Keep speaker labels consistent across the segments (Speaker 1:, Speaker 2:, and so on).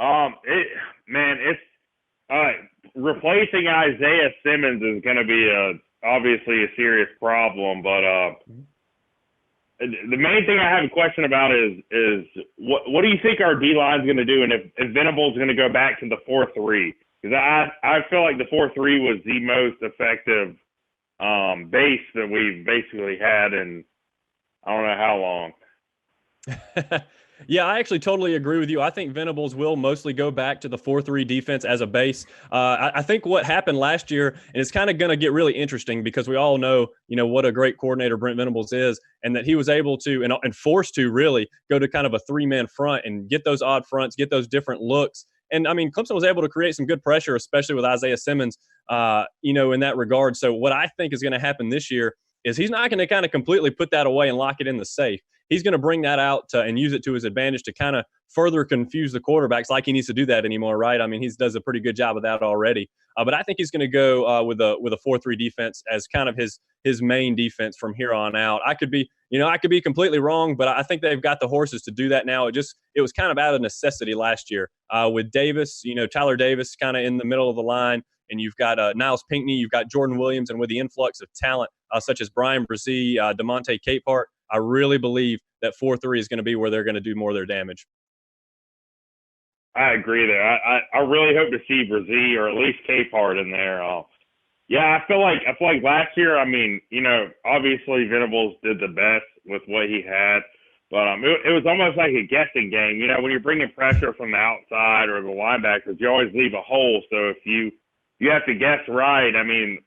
Speaker 1: It's replacing Isaiah Simmons is going to be obviously a serious problem. But the main thing I have a question about is what do you think our D line is going to do, and if Venables is going to go back to the 4-3? Because I feel like the 4-3 was the most effective base that we've basically had in I don't know how long.
Speaker 2: Yeah, I actually totally agree with you. I think Venables will mostly go back to the 4-3 defense as a base. I think what happened last year, and it's kind of going to get really interesting because we all know, what a great coordinator Brent Venables is, and that he was able to and forced to really go to kind of a three-man front and get those odd fronts, get those different looks. And I mean, Clemson was able to create some good pressure, especially with Isaiah Simmons, in that regard. So what I think is going to happen this year is he's not going to kind of completely put that away and lock it in the safe. He's going to bring that out and use it to his advantage to kind of further confuse the quarterbacks like he needs to do that anymore, right? I mean, he does a pretty good job of that already. But I think he's going to go with a 4-3 defense as kind of his main defense from here on out. I could be completely wrong, but I think they've got the horses to do that now. It was kind of out of necessity last year with Davis, Tyler Davis kind of in the middle of the line, and you've got Niles Pinckney, you've got Jordan Williams, and with the influx of talent such as Brian Brzee, DeMonte Capehart, I really believe that 4-3 is going to be where they're going to do more of their damage.
Speaker 1: I agree there. I really hope to see Brzee or at least Capehart in there. Yeah, I feel like last year, I mean, obviously Venables did the best with what he had, but it was almost like a guessing game. When you're bringing pressure from the outside or the linebackers, you always leave a hole. So if you have to guess right, I mean,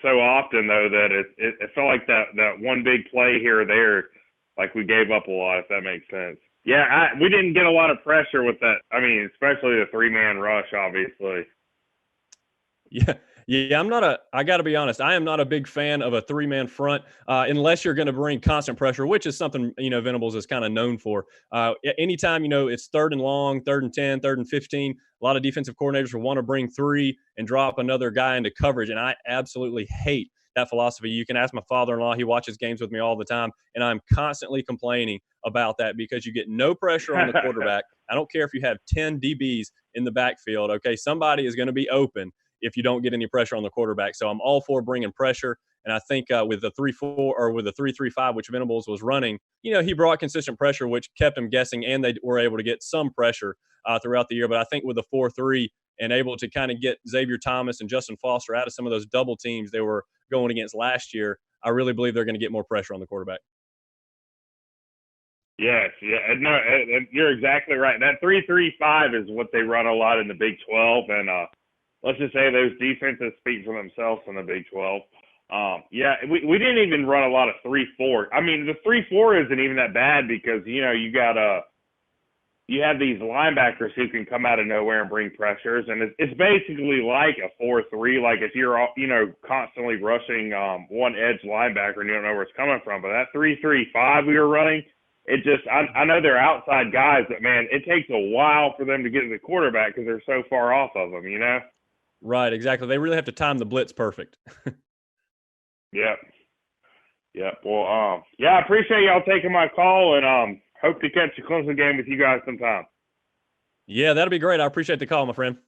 Speaker 1: so often though that it felt like that one big play here or there, like we gave up a lot, if that makes sense. Yeah, we didn't get a lot of pressure with that. I mean, especially the three-man rush, obviously.
Speaker 2: Yeah, I got to be honest, I am not a big fan of a three-man front unless you're going to bring constant pressure, which is something, Venables is kind of known for. Anytime, it's 3rd and long, 3rd and 10, 3rd and 15, a lot of defensive coordinators will want to bring three and drop another guy into coverage, and I absolutely hate that philosophy. You can ask my father-in-law. He watches games with me all the time, and I'm constantly complaining about that because you get no pressure on the quarterback. I don't care if you have 10 DBs in the backfield, okay? Somebody is going to be open if you don't get any pressure on the quarterback. So I'm all for bringing pressure. And I think with the 3-4 or with the 3-3-5, which Venables was running, he brought consistent pressure, which kept him guessing, and they were able to get some pressure throughout the year. But I think with the 4-3 and able to kind of get Xavier Thomas and Justin Foster out of some of those double teams they were going against last year, I really believe they're going to get more pressure on the quarterback.
Speaker 1: Yes, yeah, no, and you're exactly right. That 3-3-5 is what they run a lot in the Big 12, and let's just say those defenses speak for themselves in the Big 12. We didn't even run a lot of 3-4. I mean, the 3-4 isn't even that bad because you have these linebackers who can come out of nowhere and bring pressures, and it's basically like a 4-3. Like if you're constantly rushing one edge linebacker and you don't know where it's coming from, but that 3-3-5 we were running. It just, I know they're outside guys, but man, it takes a while for them to get to the quarterback because they're so far off of them,
Speaker 2: Right, exactly. They really have to time the blitz perfect.
Speaker 1: Yep. Well, I appreciate y'all taking my call, and hope to catch a Clemson game with you guys sometime.
Speaker 2: Yeah, that'll be great. I appreciate the call, my friend.